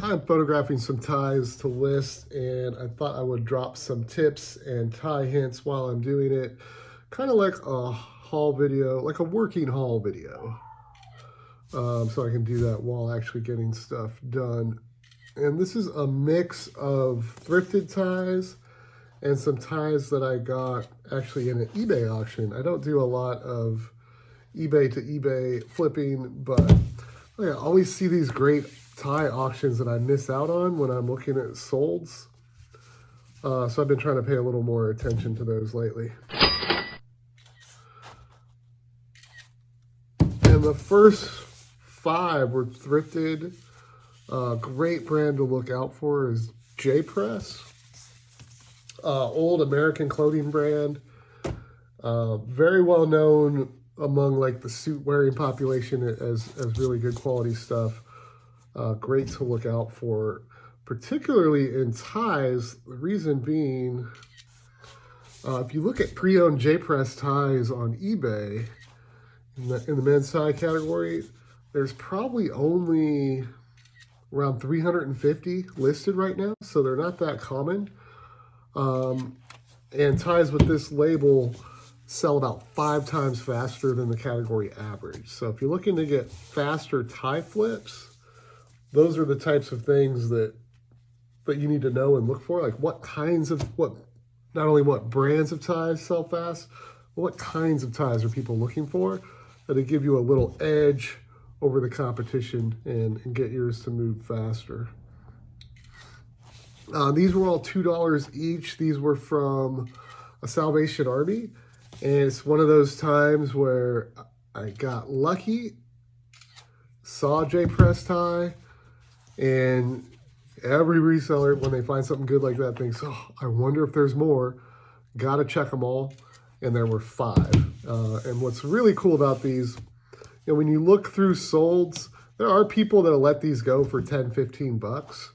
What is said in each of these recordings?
I'm photographing some ties to list, and I thought I would drop some tips and tie hints while I'm doing it. Kind of like a haul video, like a working haul video. So I can do that while actually getting stuff done. And this is a mix of thrifted ties and some ties that I got actually in an eBay auction. I don't do a lot of eBay to eBay flipping, but I always see these great tie auctions that I miss out on when I'm looking at solds. So I've been trying to pay a little more attention to those lately. And the first 5 were thrifted. Great brand to look out for is J-Press. Old American clothing brand. Very well known among like the suit wearing population as really good quality stuff. Great to look out for, particularly in ties. The reason being, if you look at pre-owned J-Press ties on eBay, in the men's tie category, there's probably only around 350 listed right now, so they're not that common. And ties with this label sell about 5 times faster than the category average. So if you're looking to get faster tie flips, those are the types of things that you need to know and look for. Like not only what brands of ties sell fast, but what kinds of ties are people looking for that'll give you a little edge over the competition and get yours to move faster. These were all $2 each. These were from a Salvation Army. And it's one of those times where I got lucky, saw a J-Press tie, and every reseller, when they find something good like that, thinks, oh, I wonder if there's more. Got to check them all. And there were 5. And what's really cool about these, when you look through solds, there are people that'll let these go for 10, 15 bucks.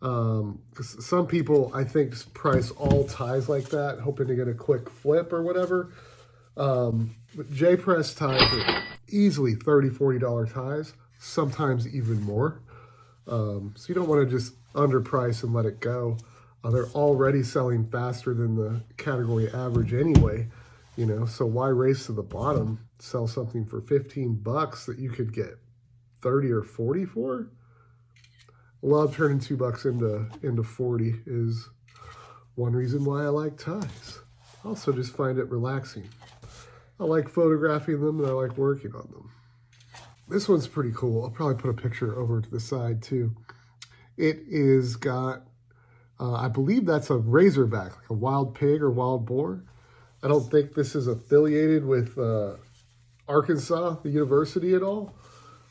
Some people, I think, just price all ties like that, hoping to get a quick flip or whatever. But J-Press ties are easily $30, $40 ties, sometimes even more. So you don't want to just underprice and let it go. They're already selling faster than the category average anyway, so why race to the bottom, sell something for 15 bucks that you could get 30 or 40 for? Love turning $2 into 40 is one reason why I like ties. Also just find it relaxing. I like photographing them and I like working on them. This one's pretty cool. I'll probably put a picture over to the side too. It is got, I believe that's a razorback, like a wild pig or wild boar. I don't think this is affiliated with Arkansas, the university at all.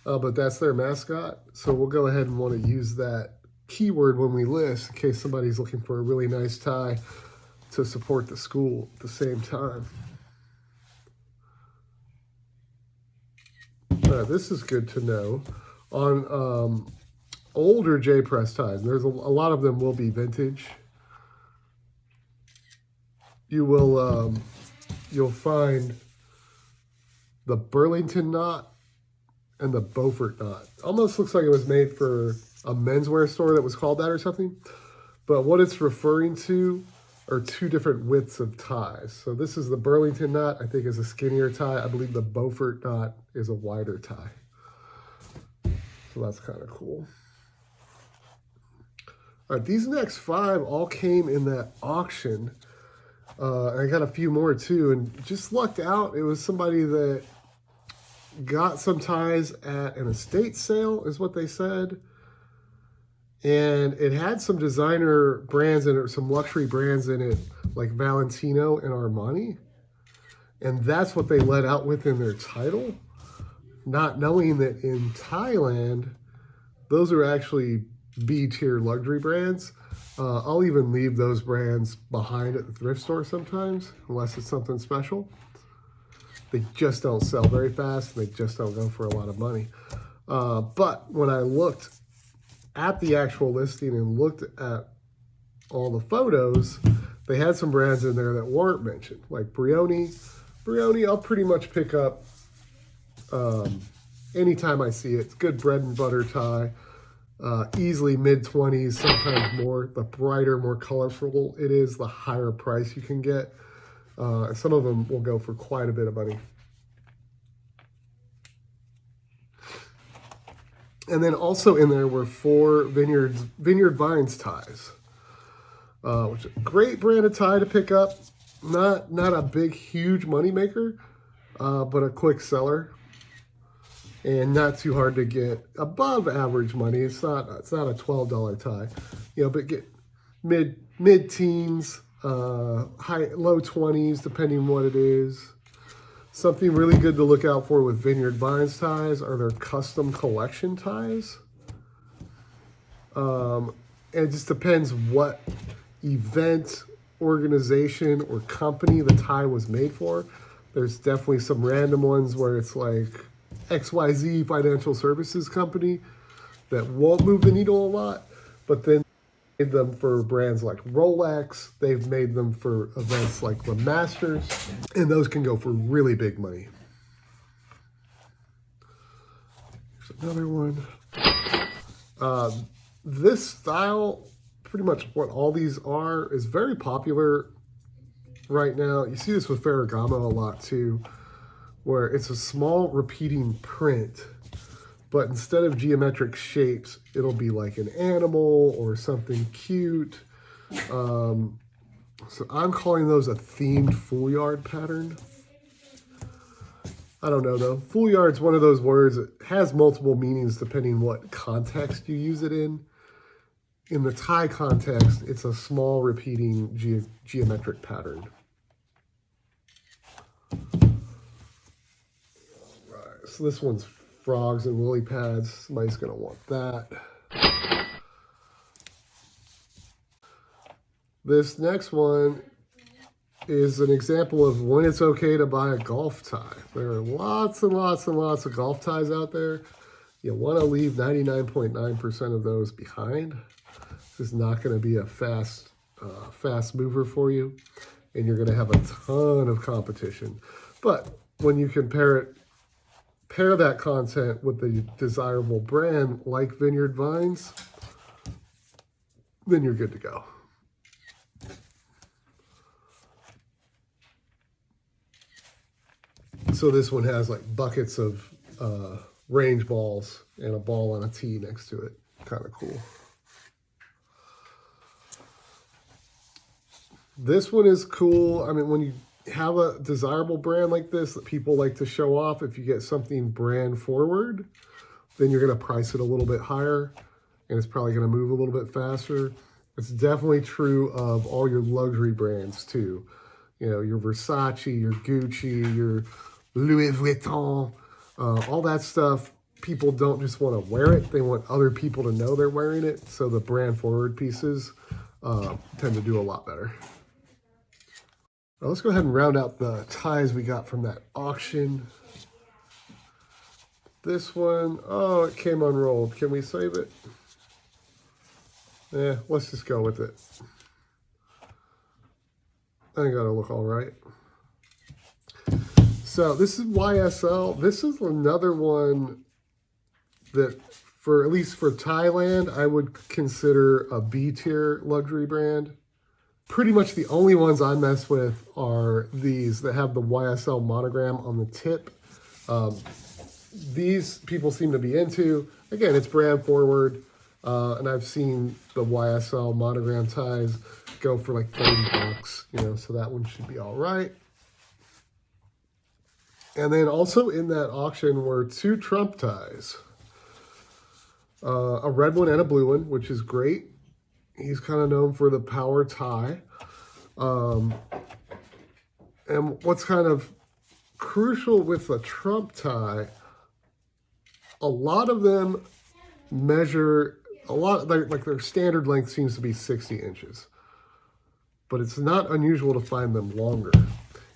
But that's their mascot. So we'll go ahead and want to use that keyword when we list in case somebody's looking for a really nice tie to support the school at the same time. This is good to know. On older J-Press ties, there's a lot of them will be vintage. You'll find the Burlington knot and the Beaufort knot. Almost looks like it was made for a menswear store that was called that or something. But what it's referring to are 2 different widths of ties. So this is the Burlington knot, I think, is a skinnier tie. I believe the Beaufort knot is a wider tie. So that's kind of cool. All right, these next 5 all came in that auction. I got a few more too, and just lucked out. It was somebody that got some ties at an estate sale, is what they said. And it had some designer brands in it, some luxury brands in it, like Valentino and Armani. And that's what they let out with in their title, not knowing that in Thailand, those are actually B-tier luxury brands. I'll even leave those brands behind at the thrift store sometimes, unless it's something special. They just don't sell very fast. They just don't go for a lot of money. But when I looked at the actual listing and looked at all the photos, they had some brands in there that weren't mentioned, like Brioni. Brioni, I'll pretty much pick up anytime I see it. It's good bread and butter tie. Easily mid-20s, sometimes more. The brighter, more colorful it is, the higher price you can get. Some of them will go for quite a bit of money. And then also in there were 4 Vineyard Vines ties, which is a great brand of tie to pick up. Not a big, huge money maker, but a quick seller, and not too hard to get. Above average money. It's not a $12 tie, but get mid-teens, low 20s, depending on what it is. Something really good to look out for with Vineyard Vines ties are their custom collection ties. And it just depends what event, organization, or company the tie was made for. There's definitely some random ones where it's like XYZ Financial Services Company that won't move the needle a lot, but then made them for brands like Rolex. They've made them for events like the Masters, and those can go for really big money. Here's another one. This style, pretty much what all these are, is very popular right now. You see this with Ferragamo a lot too, where it's a small repeating print, but instead of geometric shapes, it'll be like an animal or something cute. So I'm calling those a themed fouillard pattern. I don't know though. Fouillard's one of those words that has multiple meanings depending what context you use it in. In the tie context, it's a small repeating geometric pattern. Right, so this one's frogs and lily pads. Somebody's going to want that. This next one is an example of when it's okay to buy a golf tie. There are lots and lots and lots of golf ties out there. You want to leave 99.9% of those behind. This is not going to be a fast mover for you, and you're going to have a ton of competition. But when you pair that content with the desirable brand like Vineyard Vines, then you're good to go. So this one has like buckets of range balls and a ball on a tee next to it. Kind of cool. This one is cool. I mean, when you have a desirable brand like this that people like to show off, if you get something brand forward, then you're going to price it a little bit higher, and it's probably going to move a little bit faster. It's definitely true of all your luxury brands too. Your Versace, your Gucci, your Louis Vuitton, all that stuff. People don't just want to wear it. They want other people to know they're wearing it. So the brand forward pieces tend to do a lot better. Now let's go ahead and round out the ties we got from that auction. This one, oh, it came unrolled. Can we save it? Yeah, let's just go with it. I think that'll look all right. So this is YSL. This is another one that, at least for Thailand, I would consider a B-tier luxury brand. Pretty much the only ones I mess with are these that have the YSL monogram on the tip. These people seem to be into. Again, it's brand forward, and I've seen the YSL monogram ties go for like $30, so that one should be all right. And then also in that auction were 2 Trump ties. A red one and a blue one, which is great. He's kind of known for the power tie. And what's kind of crucial with the Trump tie, a lot of them measure like their standard length seems to be 60 inches. But it's not unusual to find them longer.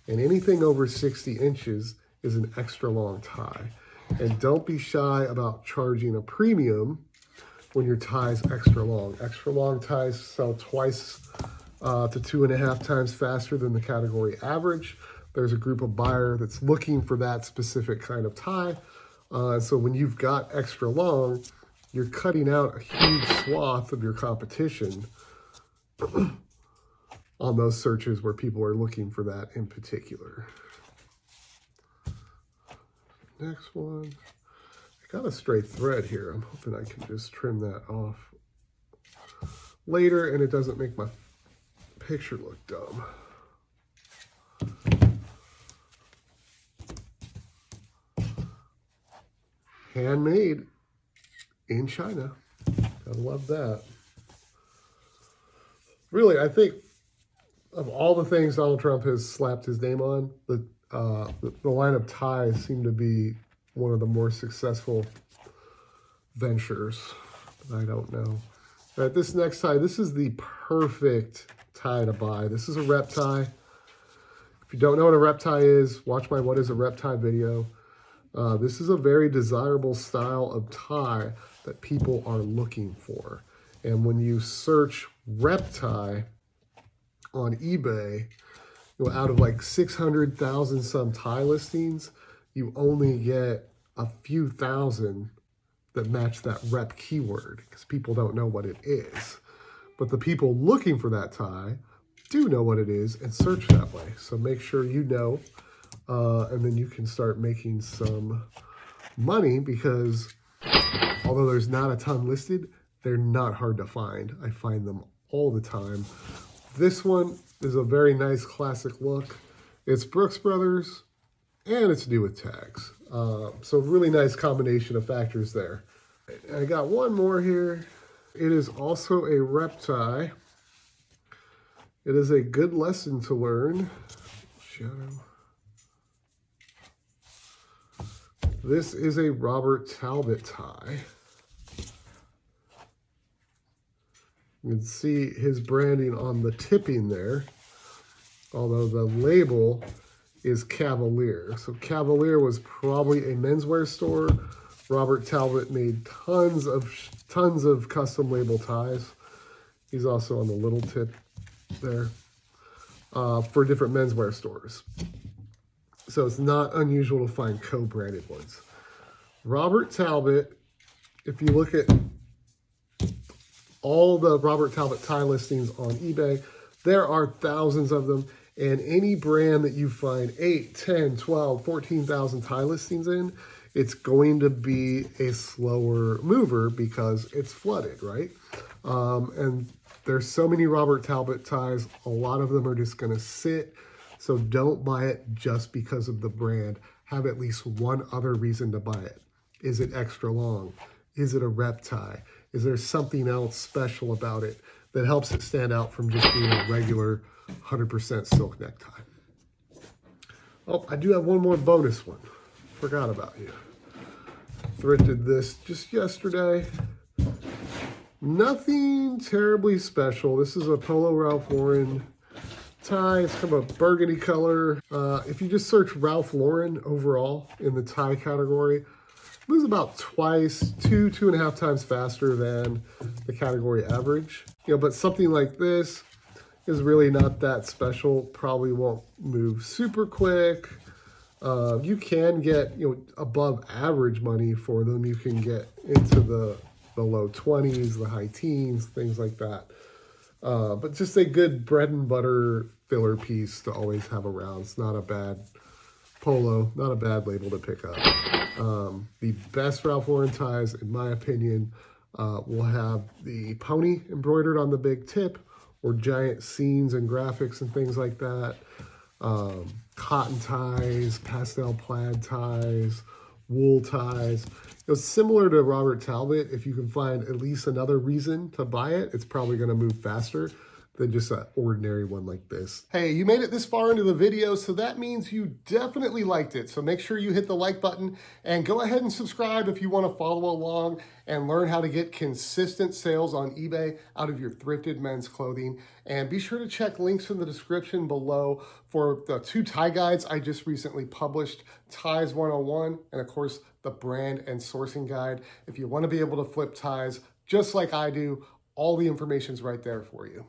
And anything over 60 inches is an extra long tie. And don't be shy about charging a premium when your tie's extra long. Extra long ties sell twice to 2.5 times faster than the category average. There's a group of buyer that's looking for that specific kind of tie. So when you've got extra long, you're cutting out a huge swath of your competition on those searches where people are looking for that in particular. Next one. I got a straight thread here. I'm hoping I can just trim that off later and it doesn't make my picture look dumb. Handmade in China. I love that. Really, I think of all the things Donald Trump has slapped his name on, the line of ties seem to be one of the more successful ventures. But I don't know. All right, this next tie, this is the perfect tie to buy. This is a Repp tie. If you don't know what a Repp tie is, watch my What is a Repp tie video. This is a very desirable style of tie that people are looking for. And when you search Repp tie on eBay, out of like 600,000 some tie listings, you only get a few thousand that match that Repp keyword because people don't know what it is. But the people looking for that tie do know what it is and search that way. So make sure you know. And then you can start making some money because although there's not a ton listed, they're not hard to find. I find them all the time. This one is a very nice classic look. It's Brooks Brothers and it's new with tags. So really nice combination of factors there. I got one more here. It is also a Repp tie. It is a good lesson to learn. Shadow. This is a Robert Talbott tie. You can see his branding on the tipping there, although the label is Cavalier. So Cavalier was probably a menswear store. Robert Talbott made tons of custom label ties. He's also on the little tip there for different menswear stores. So it's not unusual to find co-branded ones. Robert Talbott, if you look at all the Robert Talbott tie listings on eBay, there are thousands of them. And any brand that you find 8, 10, 12, 14,000 tie listings in, it's going to be a slower mover because it's flooded, right? And there's so many Robert Talbott ties, a lot of them are just gonna sit. So don't buy it just because of the brand. Have at least one other reason to buy it. Is it extra long? Is it a Repp tie? Is there something else special about it that helps it stand out from just being a regular 100% silk necktie? Oh, I do have one more bonus one. Forgot about you. Thrifted this just yesterday. Nothing terribly special. This is a Polo Ralph Lauren tie. It's kind of a burgundy color. If you just search Ralph Lauren overall in the tie category, it moves about twice, 2.5 times faster than the category average. But something like this is really not that special. Probably won't move super quick. You can get above average money for them. You can get into the low 20s, the high teens, things like that. But just a good bread and butter filler piece to always have around. It's not a bad polo, not a bad label to pick up. The best Ralph Lauren ties, in my opinion, will have the pony embroidered on the big tip or giant scenes and graphics and things like that. Cotton ties, pastel plaid ties, wool ties. Similar to Robert Talbott, if you can find at least another reason to buy it, it's probably going to move faster than just an ordinary one like this. Hey, you made it this far into the video, so that means you definitely liked it. So make sure you hit the like button and go ahead and subscribe if you want to follow along and learn how to get consistent sales on eBay out of your thrifted men's clothing. And be sure to check links in the description below for the 2 tie guides I just recently published, Ties 101, and of course, the brand and sourcing guide. If you want to be able to flip ties just like I do, all the information's right there for you.